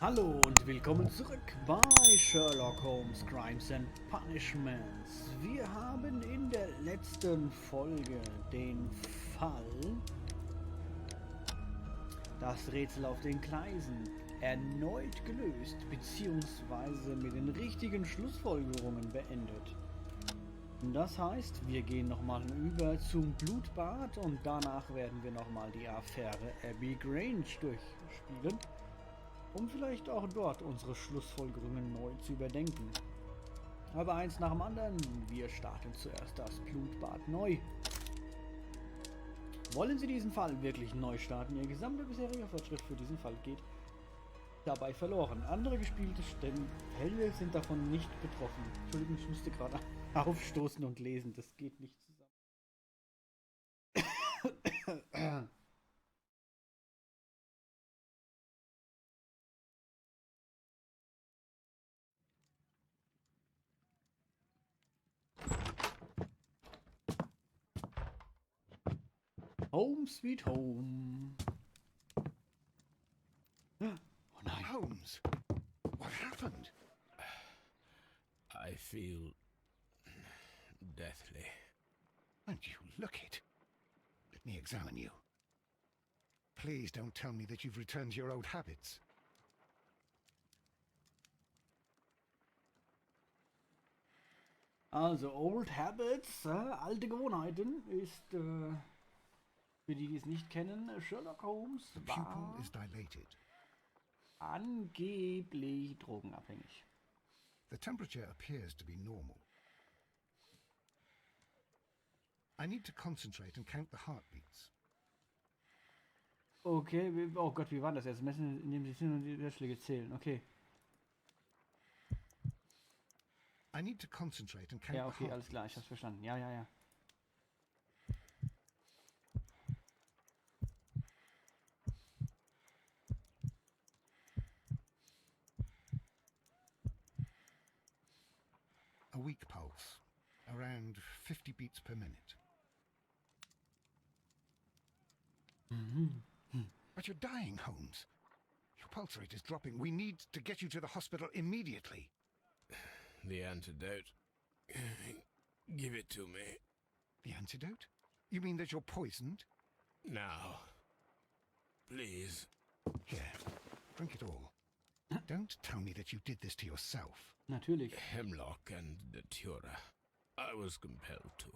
Hallo und willkommen zurück bei Sherlock Holmes Crimes and Punishments. Wir haben in der letzten Folge den Fall Das Rätsel auf den Gleisen erneut gelöst bzw. mit den richtigen Schlussfolgerungen beendet. Das heißt, wir gehen nochmal über zum Blutbad und danach werden wir nochmal die Affäre Abbey Grange durchspielen, um vielleicht auch dort unsere Schlussfolgerungen neu zu überdenken. Aber eins nach dem anderen, wir starten zuerst das Blutbad neu. Wollen Sie diesen Fall wirklich neu starten? Ihr gesamter bisheriger Fortschritt für diesen Fall geht dabei verloren. Andere gespielte Fälle sind davon nicht betroffen. Entschuldigung, ich musste gerade aufstoßen und lesen, das geht nicht zusammen. Home sweet home. Oh nein. Holmes, what happened? I feel deathly. And you look it. Let me examine you. Please don't tell me that you've returned to your old habits. Also, Old Habits, alte Gewohnheiten, ist, für die es nicht kennen, Sherlock Holmes The pupil war is dilated. angeblich drogenabhängig. The temperature appears to be normal. I need to concentrate and count the heartbeats. Okay, oh Gott, wie war das jetzt? Messen, indem Sie Hin- und Widerschläge zählen, okay. I need to concentrate and count Ja, the okay, alles heartbeats. klar, ich hab's verstanden. Ja, ja, ja. A weak pulse, around 50 beats per minute. But you're dying, Holmes. Your pulse rate is dropping. We need to get you to the hospital immediately. The antidote. Give it to me. The antidote? You mean that you're poisoned? Now. Please. Here, drink it all. Don't tell me that you did this to yourself. Natürlich. Hemlock and Detektiv. I was compelled to.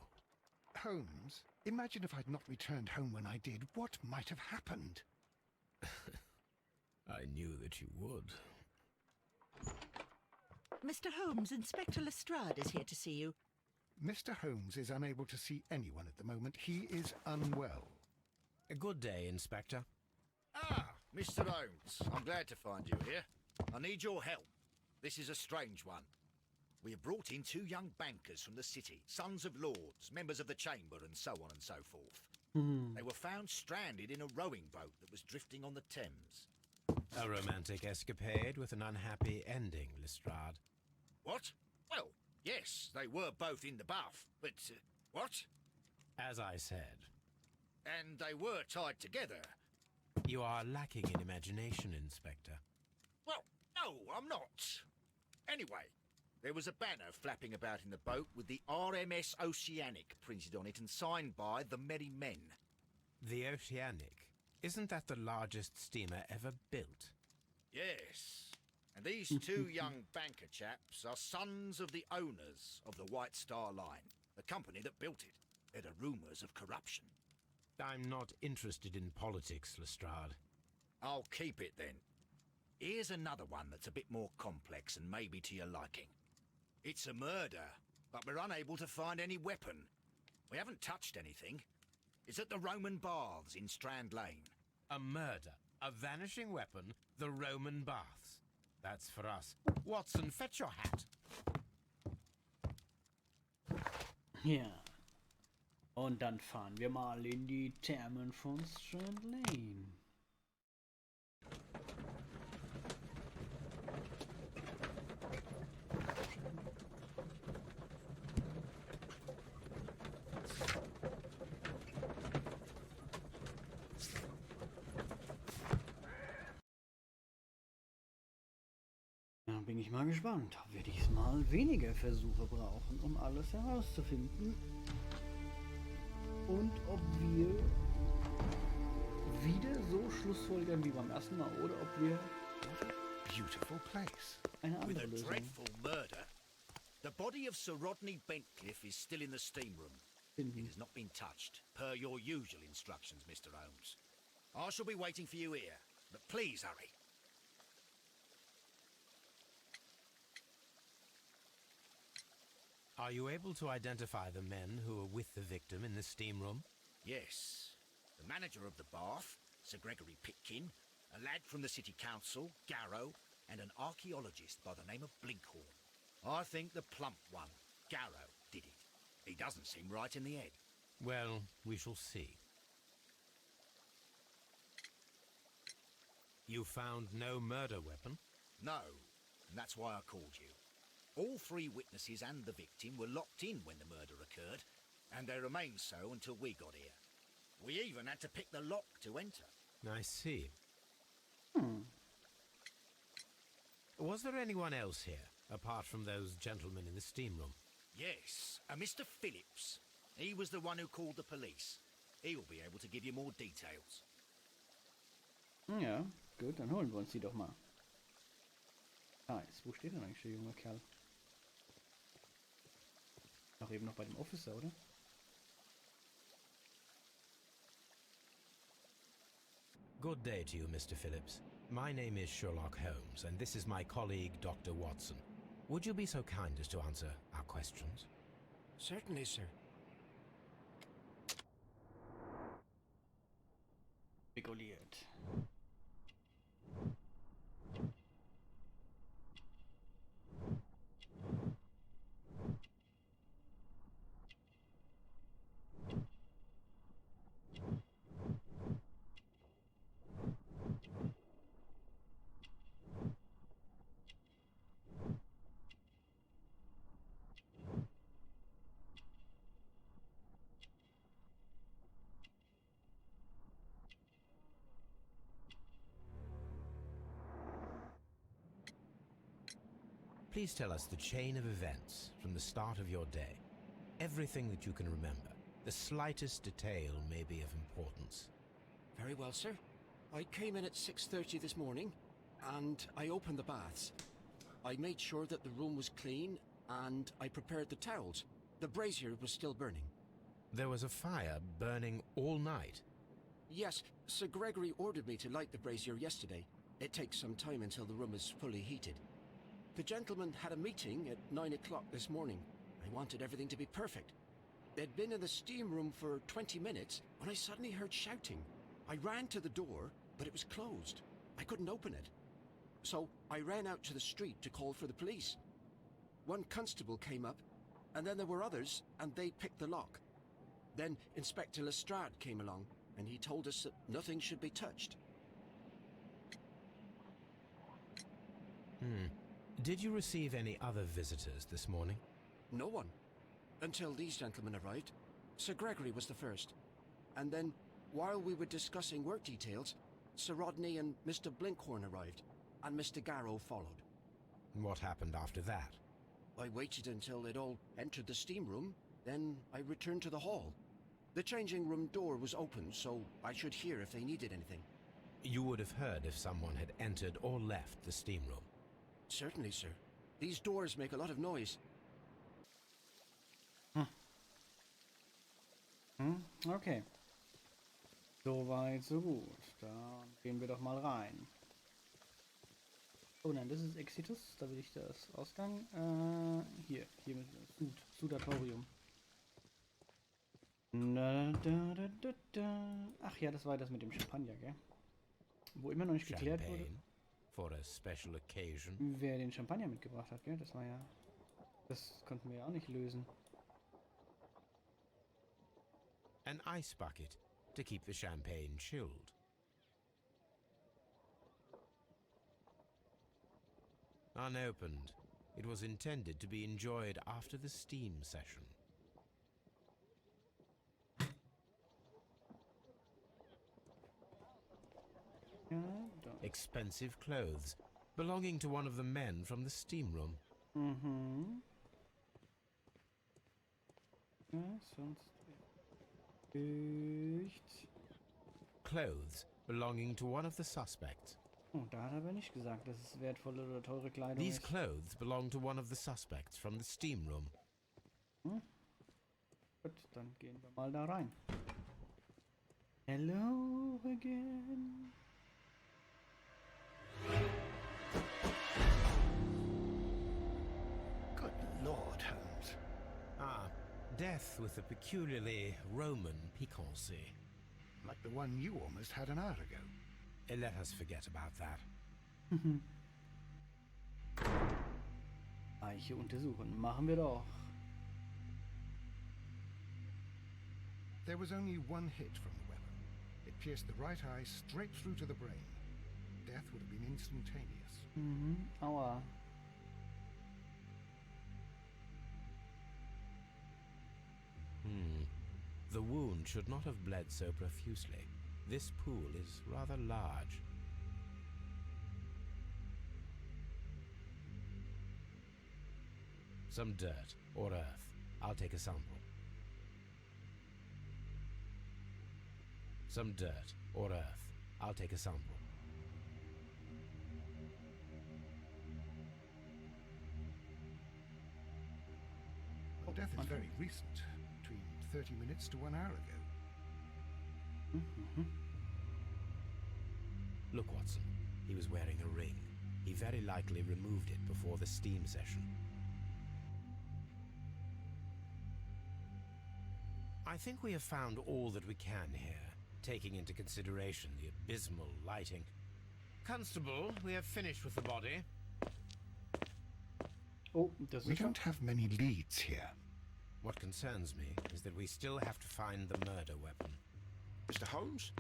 Holmes, imagine if I'd not returned home when I did. What might have happened? I knew that you would. Mr. Holmes, Inspector Lestrade is here to see you. Mr. Holmes is unable to see anyone at the moment. He is unwell. A good day, Inspector. Ah, Mr. Holmes, I'm glad to find you here. I need your help. This is a strange one. We have brought in two young bankers from the city, sons of lords, members of the chamber, and so on and so forth. They were found stranded in a rowing boat that was drifting on the Thames. A romantic escapade with an unhappy ending, Lestrade. What? Well, yes, they were both in the bath, but what? As I said, And they were tied together. you are lacking in imagination, Inspector. Well, no, I'm not. Anyway, there was a banner flapping about in the boat with the RMS Oceanic printed on it and signed by the Merry Men. The Oceanic. Isn't that the largest steamer ever built? Yes. And these two young banker chaps are sons of the owners of the White Star Line, the company that built it. There are rumours of corruption. I'm not interested in politics, Lestrade. I'll keep it then. Here's another one that's a bit more complex and maybe to your liking. It's a murder, but we're unable to find any weapon. We haven't touched anything. It's at the Roman Baths in Strand Lane. A murder, a vanishing weapon, the Roman baths. That's for us. Watson, fetch your hat. Ja. Und dann fahren wir mal in die Thermen von Strand Lane. Dann bin ich mal gespannt, ob wir diesmal weniger Versuche brauchen, um alles herauszufinden. Und ob wir wieder so schlussfolgern wie beim ersten Mal oder ob wir Beautiful place. eine With andere a Lösung dreadful murder, the body of Sir Rodney Bentcliffe is still in the steam room. It finden. has not been touched, per your usual instructions, Mr. Holmes. I shall be waiting for you here, but please hurry. Are you able to identify the men who were with the victim in the steam room? Yes. The manager of the bath, Sir Gregory Pitkin, a lad from the city council, Garrow, and an archaeologist by the name of Blinkhorn. I think the plump one, Garrow, did it. He doesn't seem right in the head. Well, we shall see. You found no murder weapon? No, and that's why I called you. All three witnesses and the victim were locked in when the murder occurred, and they remained so until we got here. We even had to pick the lock to enter. I see. Hm. Was there anyone else here, apart from those gentlemen in the steam room? Yes, a Mr. Phillips. He was the one who called the police. He'll be able to give you more details. Ja, gut, dann holen wir uns die doch mal. Wo steht denn eigentlich der junge Kerl? Ach, eben noch bei dem Officer, oder? Good day to you, Mr. Phillips. My name is Sherlock Holmes, and this is my colleague, Dr. Watson. Would you be so kind as to answer our questions? Certainly, sir. Spekuliert. Please tell us the chain of events from the start of your day. Everything that you can remember. The slightest detail may be of importance. Very well, sir. I came in at 6:30 this morning, and I opened the baths. I made sure that the room was clean, and I prepared the towels. The brazier was still burning. There was a fire burning all night. Yes, Sir Gregory ordered me to light the brazier yesterday. It takes some time until the room is fully heated. The gentleman had a meeting at 9 o'clock this morning. I wanted everything to be perfect. They'd been in the steam room for 20 minutes when I suddenly heard shouting. I ran to the door, but it was closed. I couldn't open it. So I ran out to the street to call for the police. One constable came up, and then there were others, and they picked the lock. Then Inspector Lestrade came along, and he told us that nothing should be touched. Did you receive any other visitors this morning? No one. Until these gentlemen arrived. Sir Gregory was the first. And then, while we were discussing work details, Sir Rodney and Mr. Blinkhorn arrived, and Mr. Garrow followed. What happened after that? I waited until they'd all entered the steam room, then I returned to the hall. The changing room door was open, so I should hear if they needed anything. You would have heard if someone had entered or left the steam room. Certainly, sir. These doors make a lot of noise. Okay. So weit, so gut. Da gehen wir doch mal rein. Oh nein, das ist Exitus. Da will ich das Ausgang. Hier mit Sudatorium. Ach ja, das war das mit dem Champagner, gell? Wo immer noch nicht geklärt wurde. Champagne for a special occasion. Wer den Champagner mitgebracht hat, gell? Das war ja... Das konnten wir ja auch nicht lösen. An ice bucket to keep the champagne chilled. Unopened, it was intended to be enjoyed after the steam session. Ja, da. Expensive clothes, belonging to one of the men from the steam room. Mhm. Ja, sonst nichts. Clothes belonging to one of the suspects. Oh, da hat er aber nicht gesagt, dass es wertvolle oder teure Kleidung These ist. clothes belong to one of the suspects from the steam room. Gut, dann gehen wir mal da rein. Hello again. Good Lord, Holmes. Ah, death with a peculiarly Roman piquancy. Like the one you almost had an hour ago. Let us forget about that. Eiche untersuchen. Machen wir doch. There was only one hit from the weapon. It pierced the right eye straight through to the brain. Death would have been instantaneous. Mhm. Aua. The wound should not have bled so profusely. This pool is rather large. Some dirt or earth. I'll take a sample. Some dirt or earth. I'll take a sample. Well, death is very recent. Between 30 minutes to 1 hour ago. Look, Watson. He was wearing a ring. He very likely removed it before the steam session. I think we have found all that we can here, taking into consideration the abysmal lighting. Constable, we have finished with the body. Oh, das We ist schon. don't have many leads here. What concerns me is that we still have to find the murder weapon. Mr. Holmes?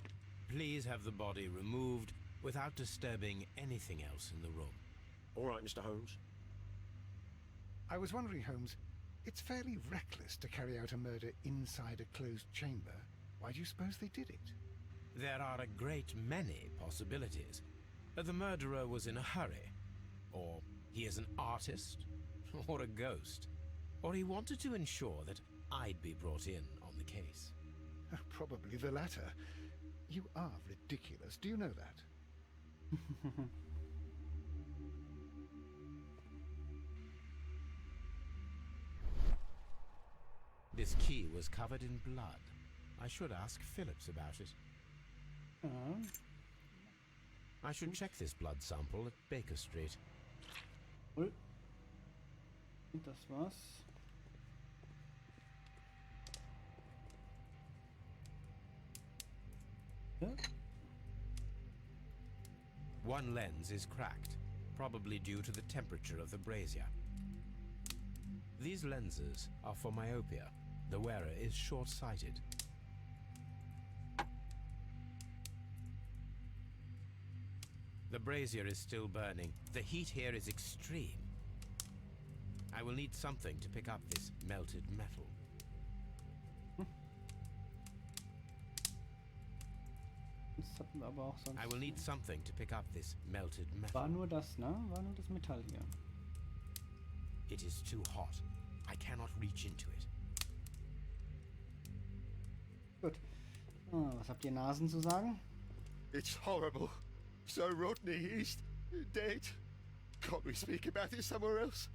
Please have the body removed without disturbing anything else in the room. All right, Mr. Holmes. I was wondering, Holmes, it's fairly reckless to carry out a murder inside a closed chamber. Why do you suppose they did it? There are a great many possibilities. The murderer was in a hurry. Or he is an artist. Or a ghost. Or he wanted to ensure that I'd be brought in on the case. Probably the latter. You are ridiculous. Do you know that? This key was covered in blood. I should ask Phillips about it. Ja. I should check this blood sample at Baker Street. Cool. Und das war's. Ja. One lens is cracked, probably due to the temperature of the brazier. These lenses are for myopia. The wearer is short-sighted. The brazier is still burning. The heat here is extreme. I will need something to pick up this melted metal. Das hatten wir aber auch sonst. I will need something to pick up this melted metal. War nur das, ne? War nur das Metall hier. It is too hot. I cannot reach into it. Gut. Ah, was habt ihr Nasen zu sagen? It's horrible. So Rodney, he's dead. Can't we speak about it somewhere else?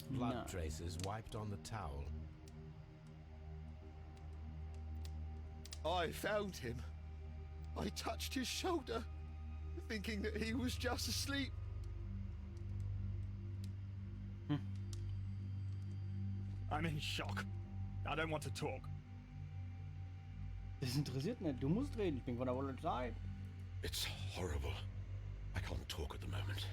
Blood No. traces wiped on the towel. I found him. I touched his shoulder, thinking that he was just asleep. I'm in shock. I don't want to talk. Das interessiert nicht. Du musst reden. Ich bin von der Polizei. It's horrible. I can't talk at the moment.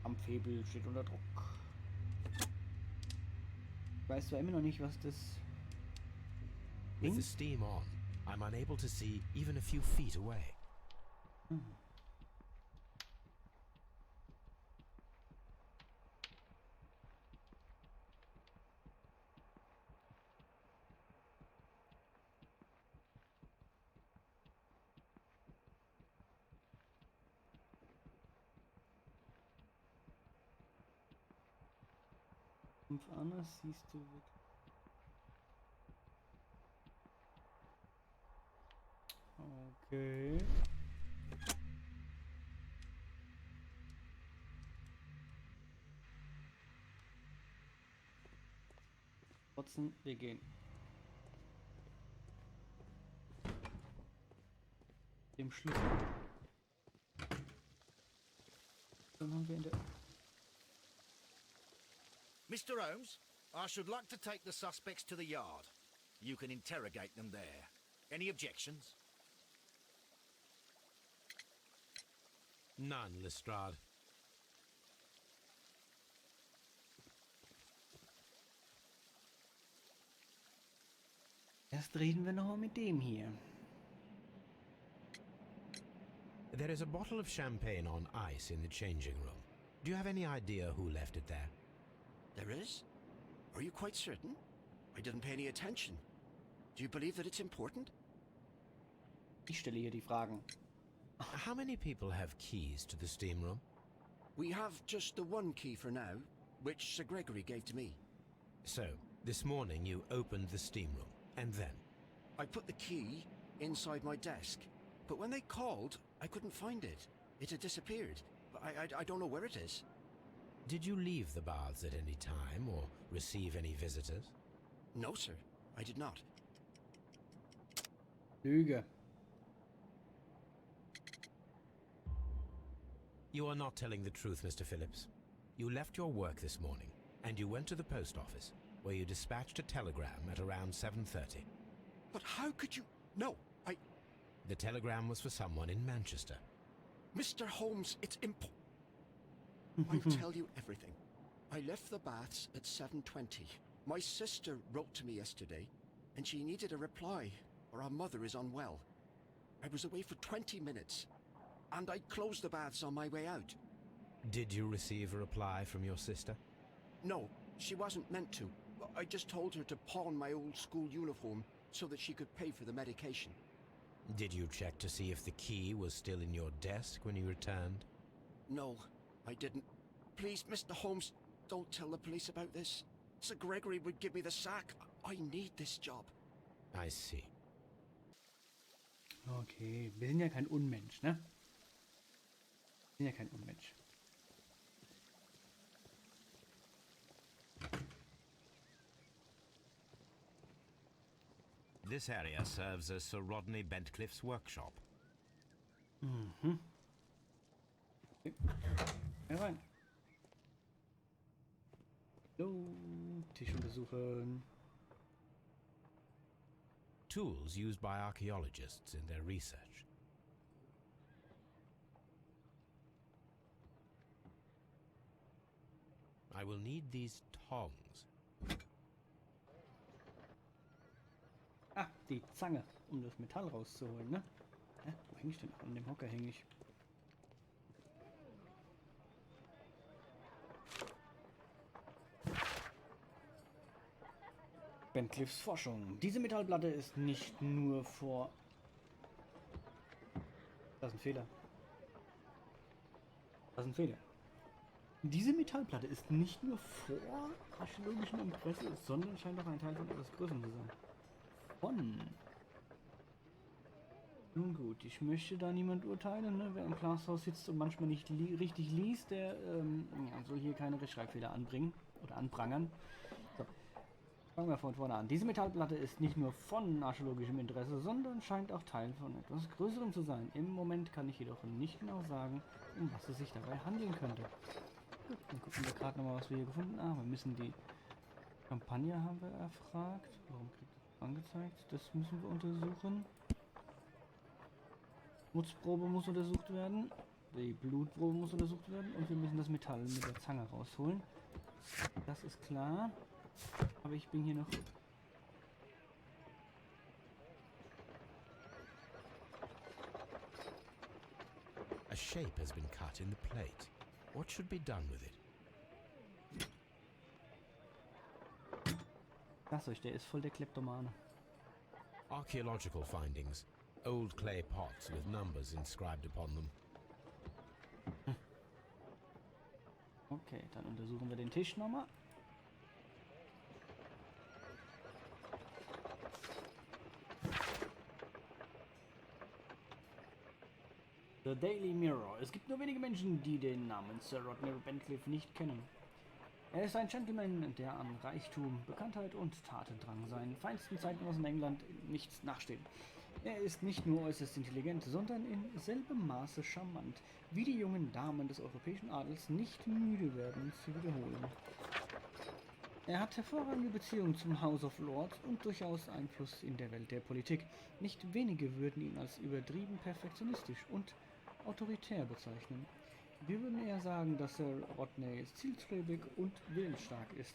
Amphibel steht unter Druck. Ich weiß zwar immer noch nicht, was das... With the steam on, I'm unable to see even a few feet away. 5 anders siehst du wirklich. Okay. Trotzdem, wir gehen. Dem Schlüssel. Dann haben wir in der... Mr. Holmes, I should like to take the suspects to the yard. You can interrogate them there. Any objections? None, Lestrade. Erst reden wir noch mal mit dem hier. There is a bottle of champagne on ice in the changing room. Do you have any idea who left it there? There is? Are you quite certain? I didn't pay any attention. Do you believe that it's important? Ich stelle hier die Fragen. How many people have keys to the steam room? We have just the one key for now, which Sir Gregory gave to me. So, this morning you opened the steam room, and then? I put the key inside my desk, but when they called, I couldn't find it. It had disappeared. I don't know where it is. Did you leave the baths at any time, or receive any visitors? No, sir, I did not. Lüge. You are not telling the truth, Mr. Phillips. You left your work this morning, and you went to the post office, where you dispatched a telegram at around 7:30. But how could you... No, The telegram was for someone in Manchester. Mr. Holmes, it's I'll tell you everything. I left the baths at 7:20. My sister wrote to me yesterday, and she needed a reply, or our mother is unwell. I was away for 20 minutes, and I closed the baths on my way out. Did you receive a reply from your sister? No, she wasn't meant to. I just told her to pawn my old school uniform so that she could pay for the medication. Did you check to see if the key was still in your desk when you returned? No, I didn't. Please, Mr. Holmes, don't tell the police about this. Sir Gregory would give me the sack. I need this job. I see. Okay, wir sind ja kein Unmensch, ne? Wir sind ja kein Unmensch. This area serves as Sir Rodney Bentcliffe's workshop. Mhm. Okay. Rein. So, Tisch untersuchen. Tools used by archaeologists in their research. I will need these tongs. Ah, die Zange, um das Metall rauszuholen, ne? Hä? Wo häng ich denn? An dem Hocker häng ich. Bentcliffes Forschung. Diese Metallplatte ist nicht nur vor... Das ist ein Fehler. Das ist ein Fehler. Diese Metallplatte ist nicht nur vor archäologischem Interesse, sondern scheint auch ein Teil von etwas Größerem zu sein. Nun gut, ich möchte da niemand urteilen, ne? Wer im Glashaus sitzt und manchmal nicht richtig liest, der soll hier keine Rechtschreibfehler anbringen oder anprangern. So. Fangen wir von vorne an. Diese Metallplatte ist nicht nur von archäologischem Interesse, sondern scheint auch Teil von etwas Größerem zu sein. Im Moment kann ich jedoch nicht genau sagen, um was es sich dabei handeln könnte. Gut, dann gucken wir gerade nochmal, was wir hier gefunden haben. Wir müssen die Kampagne haben wir erfragt. Warum kriegt das angezeigt? Das müssen wir untersuchen. Schmutzprobe muss untersucht werden. Die Blutprobe muss untersucht werden. Und wir müssen das Metall mit der Zange rausholen. Das ist klar. Aber ich bin hier noch... A shape has been cut in the plate. What should be done with it? Sag's euch, der ist voll der Kleptomane. Archaeological findings. Old clay pots with numbers inscribed upon them. Okay, dann untersuchen wir den Tisch nochmal. The Daily Mirror. Es gibt nur wenige Menschen, die den Namen Sir Rodney Bentliffe nicht kennen. Er ist ein Gentleman, der an Reichtum, Bekanntheit und Tatendrang seinen feinsten Zeitgenossen in England nichts nachsteht. Er ist nicht nur äußerst intelligent, sondern in selbem Maße charmant, wie die jungen Damen des europäischen Adels nicht müde werden zu wiederholen. Er hat hervorragende Beziehungen zum House of Lords und durchaus Einfluss in der Welt der Politik. Nicht wenige würden ihn als übertrieben perfektionistisch und autoritär bezeichnen. Wir würden eher sagen, dass Sir Rodney zielstrebig und willensstark ist.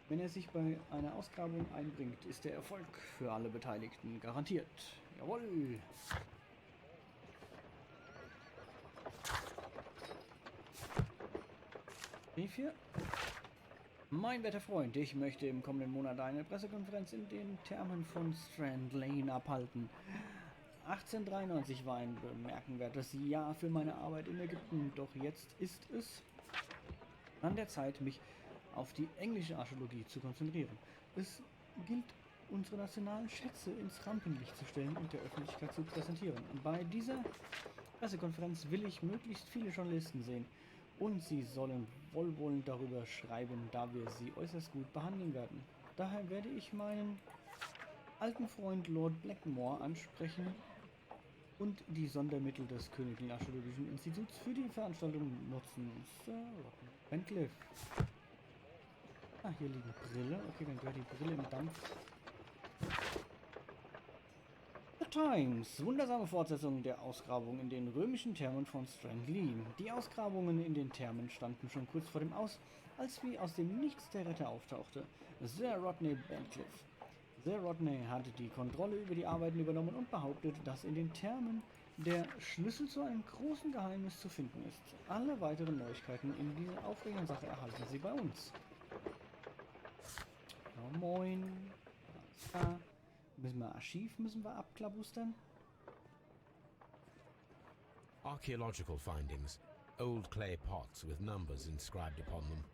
Wenn er sich bei einer Ausgrabung einbringt, ist der Erfolg für alle Beteiligten garantiert. Jawohl! Brief hier. Mein werter Freund, ich möchte im kommenden Monat eine Pressekonferenz in den Thermen von Strand Lane abhalten. 1893 war ein bemerkenswertes Jahr für meine Arbeit in Ägypten, doch jetzt ist es an der Zeit, mich auf die englische Archäologie zu konzentrieren. Es gilt, unsere nationalen Schätze ins Rampenlicht zu stellen und der Öffentlichkeit zu präsentieren. Bei dieser Pressekonferenz will ich möglichst viele Journalisten sehen und sie sollen wohlwollend darüber schreiben, da wir sie äußerst gut behandeln werden. Daher werde ich meinen alten Freund Lord Blackmore ansprechen und die Sondermittel des Königlichen Archäologischen Instituts für die Veranstaltung nutzen. Sir Rodney Bentliffe. Ah, hier liegen Brille. Okay, dann gehört die Brille im Dampf. The Times. Wundersame Fortsetzung der Ausgrabung in den römischen Thermen von Strand-Lee. Die Ausgrabungen in den Thermen standen schon kurz vor dem Aus, als wie aus dem Nichts der Retter auftauchte. Sir Rodney Bentliffe. Sir Rodney hatte die Kontrolle über die Arbeiten übernommen und behauptet, dass in den Thermen der Schlüssel zu einem großen Geheimnis zu finden ist. Alle weiteren Neuigkeiten in dieser aufregenden Sache erhalten Sie bei uns. Oh, moin. Alles klar. Archiv müssen wir abklabustern. Archaeological findings. Old clay pots with numbers inscribed upon them.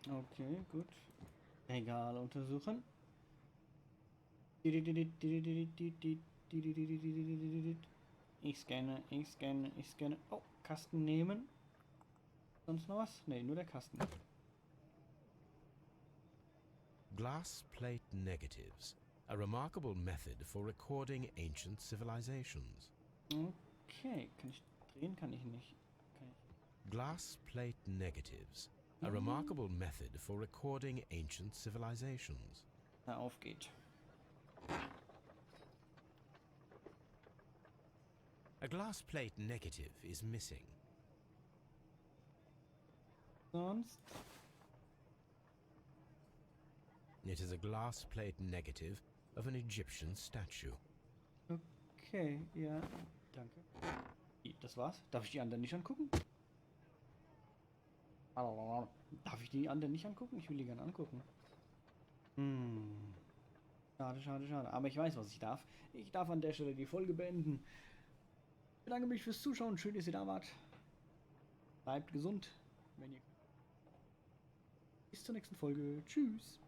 Okay, gut. Regal untersuchen. Ich scanne. Oh, Kasten nehmen. Sonst noch was? Ne, nur der Kasten. Glass plate negatives. A remarkable method for recording ancient civilizations. Okay, kann ich drehen? Kann ich nicht. Glass plate negatives. A remarkable method for recording ancient civilizations. Na, auf geht. A glass plate negative is missing. Sonst? It is a glass plate negative of an Egyptian statue. Okay, ja, danke. Das war's? Darf ich die anderen nicht angucken? Darf ich die anderen nicht angucken? Ich will die gerne angucken. Schade. Aber ich weiß, was ich darf. Ich darf an der Stelle die Folge beenden. Ich bedanke mich fürs Zuschauen. Schön, dass ihr da wart. Bleibt gesund, wenn ihr könnt. Bis zur nächsten Folge. Tschüss.